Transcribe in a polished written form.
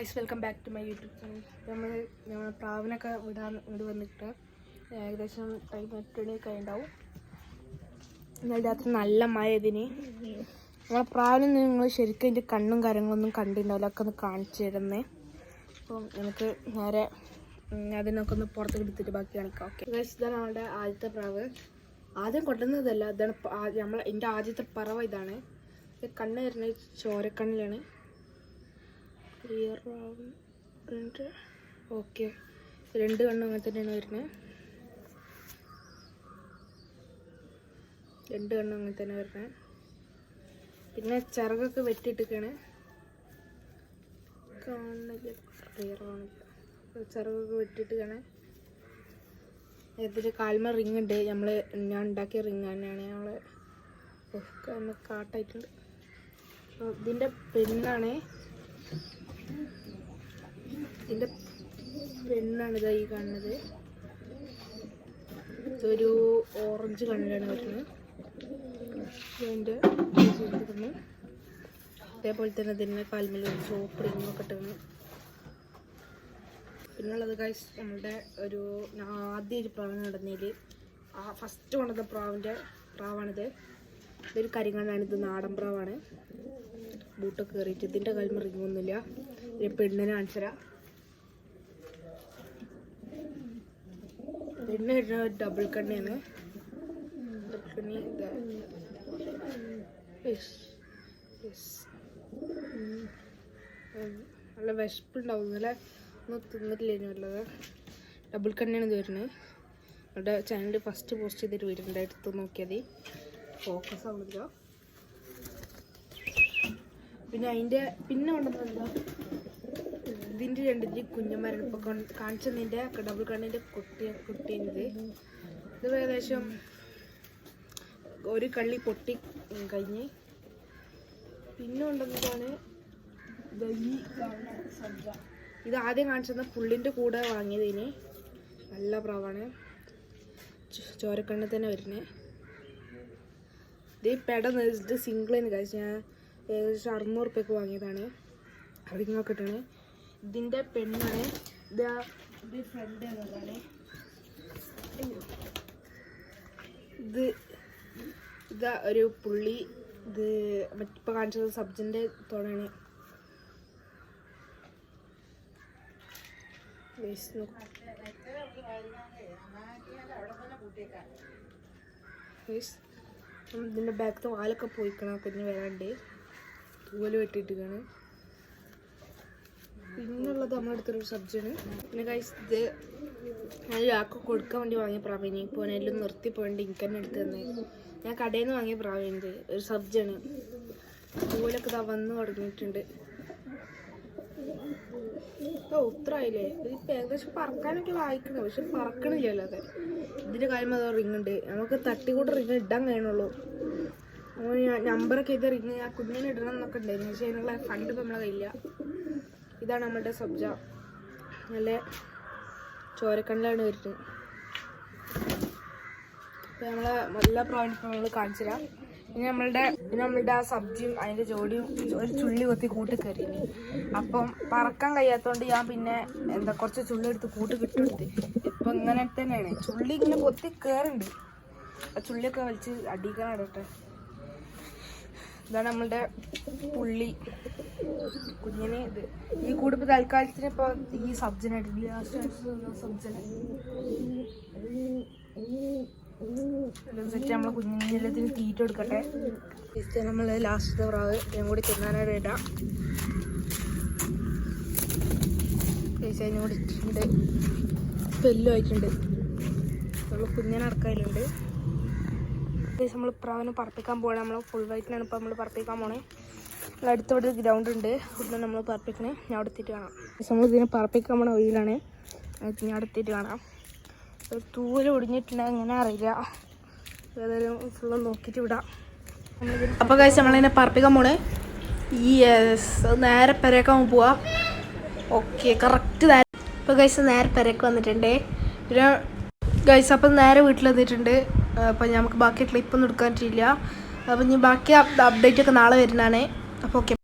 Guys welcome back to my YouTube channel. നമ്മൾ പ്രാവിനൊക്കെ ഇവിടെ വന്നിട്ട് ഏകദേശം ടൈം 8 മണിയൊക്കെ ഉണ്ടാവും. എന്നാൽ രാത്രി നല്ല മഴ ഇതിന്. നമ്മളെ പ്രാവിന് നിങ്ങൾ ശരിക്കും അതിൻ്റെ കണ്ണും കാര്യങ്ങളൊന്നും കണ്ടിട്ടുണ്ടാവില്ല, ഒക്കെ ഒന്ന് കാണിച്ചു തരുന്നേ. അപ്പം നമുക്ക് നേരെ അതിനൊക്കെ ഒന്ന് പുറത്ത് എടുത്തിട്ട് ബാക്കി കാണിക്കാം. ഓക്കെ ഗൈസ്, ഇതാണ് നമ്മളുടെ ആദ്യത്തെ പ്രാവ്. ആദ്യം കൊണ്ടുവന്നതല്ല, ഇതാണ് എൻ്റെ ആദ്യത്തെ പറവ. ഇതാണ് കണ്ണ് വരുന്നത് ചോരക്കണ്ണിലാണ്. ഓക്കെ, 2 കണ്ണും അങ്ങനെ തന്നെയാണ് വരുന്നത്. 2 കണ്ണും അങ്ങനെ തന്നെ വരുന്നത്. പിന്നെ ചിറകൊക്കെ വെട്ടിയിട്ടൊക്കെയാണ് കാണുന്നില്ല, ക്ലിയർ കാണില്ല. ചിറകൊക്കെ വെട്ടിയിട്ടാണ്. ഇതിൽ കാൽമ റിങ് ഉണ്ട്. ഞാൻ ഉണ്ടാക്കിയ റിങ് തന്നെയാണ്. നമ്മൾ കാട്ടായിട്ടുണ്ട്. ഇതിൻ്റെ പെണ്ണാണ്. ഇതാ ഈ കാണുന്നത്. ഇതൊരു ഓറഞ്ച് കണ്ണിലാണ് വരുന്നത്. ഇതിൻ്റെ അതേപോലെ തന്നെ ഇതിൻ്റെ കാൽമേൽ ഒരു ചോപ്പ് റിങ്ങൊക്കെ ഇട്ടാണ്. പിന്നുള്ളത് ഗൈസ്, നമ്മളുടെ ആദ്യം ഒരു പ്രാവിന് നടന്നതിൽ ഫസ്റ്റ് കൊണ്ടുവന്ന പ്രാവാണിത്. ഇതൊരു കരിങ്കണ്ണാണ്. ഇത് നാടൻ പ്രാവാണ്. ബൂട്ടൊക്കെ കയറിയിട്ട് ഇതിൻ്റെ കാൽമേൽ റിങ്ങൊന്നുമില്ല. ഇതിൻ്റെ പെണ്ണിനെ കാണിച്ചുതരാം. പെണ്ണ് വരുന്ന ഡബിൾ കണ്ണിയാണ്. ഡബിൾ കണ്ണി നല്ല വിശപ്പുണ്ടാവും. അല്ലേ, ഒന്നും തിന്നിട്ടില്ല ഉള്ളത്. ഡബിൾ കണ്ണിയാണ് ഇത് വരുന്നത്. നമ്മുടെ ചാനലിൽ ഫസ്റ്റ് പോസ്റ്റ് ചെയ്തിട്ട് വീട്ടിൻ്റെ അടുത്ത് നോക്കിയാൽ മതി. ഫോക്കസ് ആവുന്നില്ല. പിന്നെ കൊണ്ടുവന്നെന്താ, ഇതിൻ്റെ 2 കുഞ്ഞന്മാരാണ് ഇപ്പോൾ കാണിച്ചതിൻ്റെ ഡബിൾ കണ്ണിൻ്റെ കുട്ടീനിത്. ഇത് ഏകദേശം ഒരു കള്ളി പൊട്ടി കഴിഞ്ഞ്. പിന്നെ കൊണ്ടുവന്നതാണ് ഈ സബ്ജ. ഇത് ആദ്യം കാണിച്ചത് പുള്ളിൻ്റെ കൂടെ വാങ്ങിയതിന്. നല്ല പ്രാവാണ്. ചോരക്കണ്ണ് തന്നെ വരുന്നത്. ഇത് സിംഗിളിന് കഴിച്ച് ഞാൻ ഏകദേശം 600 റുപ്യക്ക് വാങ്ങിയതാണ്. റിങ്ങൊക്കെ ഇട്ടാണ്. ഇതിൻ്റെ പെണ്ണാണ്. ഇത് ഫ്രണ്ട് എന്നതാണ്. ഇതാ ഒരു പുള്ളി. ഇത് ഇപ്പോൾ കാണിച്ചത് സബ്ജിൻ്റെ തോണാണ്. ഇതിൻ്റെ ബാക്കത്തെ വാലൊക്കെ പോയിക്കണം. കുഞ്ഞ് വരാണ്ട് തൂവല് വെട്ടിയിട്ടാണ്. പിന്നുള്ളത് നമ്മളെടുത്തൊരു സബ്ജിയാണ്. പിന്നെ ഗൈസ്, ഇത് ഞാൻ ഒരാൾക്ക് കൊടുക്കാൻ വേണ്ടി വാങ്ങിയ പ്രാവിനി. ഇപ്പോൾ എല്ലാം നിർത്തി പോയിട്ട് എനിക്ക് തന്നെ എടുത്ത് തന്നെ. ഞാൻ കടയിൽ നിന്ന് വാങ്ങിയ പ്രാവിനിത് ഒരു സബ്ജിയാണ്. തൂവലൊക്കെ വന്ന് തുടങ്ങിയിട്ടുണ്ട്. ഉത്തരമായില്ലേ. ഇതിപ്പോൾ ഏകദേശം പറക്കാനൊക്കെ വായിക്കണം, പക്ഷെ പറക്കണില്ലല്ലോ. അതെ, ഇതിൻ്റെ കാര്യം അതോ റിങ് ഉണ്ട്. നമുക്ക് തട്ടിക്കൂട്ട് റിങ് ഇടാൻ കഴിയണുള്ളൂ. നമ്പറൊക്കെ ഇത് റിങ് ആ കുഞ്ഞിനെ ഇടണം എന്നൊക്കെ ഉണ്ടായിരുന്നു, പക്ഷേ അതിനുള്ള ഫണ്ട് ഇപ്പം നമ്മളെ കയ്യില്ല. ഇതാണ് നമ്മളുടെ സബ്ജ. നല്ല ചോരക്കണ്ണിലാണ് വരുന്നത്. അപ്പോൾ നമ്മളെ എല്ലാ പ്രാവശ്യം നമ്മൾ കാണിച്ചു തരാം. ഇനി നമ്മളുടെ ആ സബ്ജിയും അതിൻ്റെ ജോഡിയും ഒരു ചുള്ളി കൊത്തി കൂട്ടി കയറി. അപ്പം പറക്കാൻ കഴിയാത്തതുകൊണ്ട് ഞാൻ പിന്നെ കുറച്ച് ചുള്ളി എടുത്ത് കൂട്ട് കിട്ടുന്നത്. ഇപ്പം ഇങ്ങനെ തന്നെയാണ്. ചുള്ളി ഇങ്ങനെ കൊത്തി കയറുന്നുണ്ട്. ആ ചുള്ളിയൊക്കെ വലിച്ച് അടിക്കണം ഇടട്ടെ. ഇതാണ് നമ്മളുടെ പുള്ളി കുഞ്ഞിനെ. ഇത് ഈ കൂടിപ്പോൾ തൽക്കാലത്തിന് ഇപ്പോൾ ഈ സബ്ജിനായിട്ട് സബ്ജിന് സെറ്റ് നമ്മളെ കുഞ്ഞിനെല്ലാത്തിന് തീറ്റ കൊടുക്കട്ടെ. ഇത് നമ്മൾ ലാസ്റ്റത്തെ പ്രാവ് ഞാൻ കൂടി തിന്നാനായിട്ട് ഇടാം. അതിനും കൂടി ഇട്ടിട്ടുണ്ട്. സ്പെല്ലും ആയിട്ടുണ്ട്. നമ്മൾ കുഞ്ഞിനെ അടക്കയിലുണ്ട്. നമ്മൾ പ്രാവിനെ പറപ്പിക്കാൻ പോകണം. നമ്മൾ ഫുൾ വൈറ്റിനാണ് ഇപ്പോൾ നമ്മൾ പറപ്പിക്കാൻ പോണേ. അടുത്തോടെ ഒരു ഗ്രൗണ്ട് ഉണ്ട്. ഇവിടെ നമ്മൾ പറപ്പിക്കണേ. ഞാൻ അവിടെ എത്തിയിട്ട് കാണാം. നമ്മൾ ഇതിനെ പറപ്പിക്കാൻ പോണ വഴിയിലാണ്. ഞാൻ അവിടെ എത്തിയിട്ട് കാണാം. ഒരു തൂവൽ ഒടിഞ്ഞിട്ടുണ്ട്, അങ്ങനെ അറിയില്ല. ഏതായാലും ഫുള്ള് നോക്കിയിട്ട് വിടാം. അപ്പോൾ കഴിച്ച് നമ്മളിതിനെ പറപ്പിക്കാൻ പോണേ. നേരെ പെരേക്കാൻ പോവാം. ഓക്കെ, കറക്റ്റ് നേരെ. ഇപ്പോൾ കഴിച്ച് നേരെ പെരേക്ക് വന്നിട്ടുണ്ട്. പിന്നെ കഴിച്ച് അപ്പം നേരെ വീട്ടിലെത്തിയിട്ടുണ്ട്. അപ്പം നമുക്ക് ബാക്കി ക്ലിപ്പൊന്നും എടുക്കാൻ പറ്റില്ല. അപ്പം ഇനി ബാക്കി അപ്ഡേറ്റ് ഒക്കെ നാളെ വരുന്നതാണ്. അപ്പോൾ ഓക്കെ.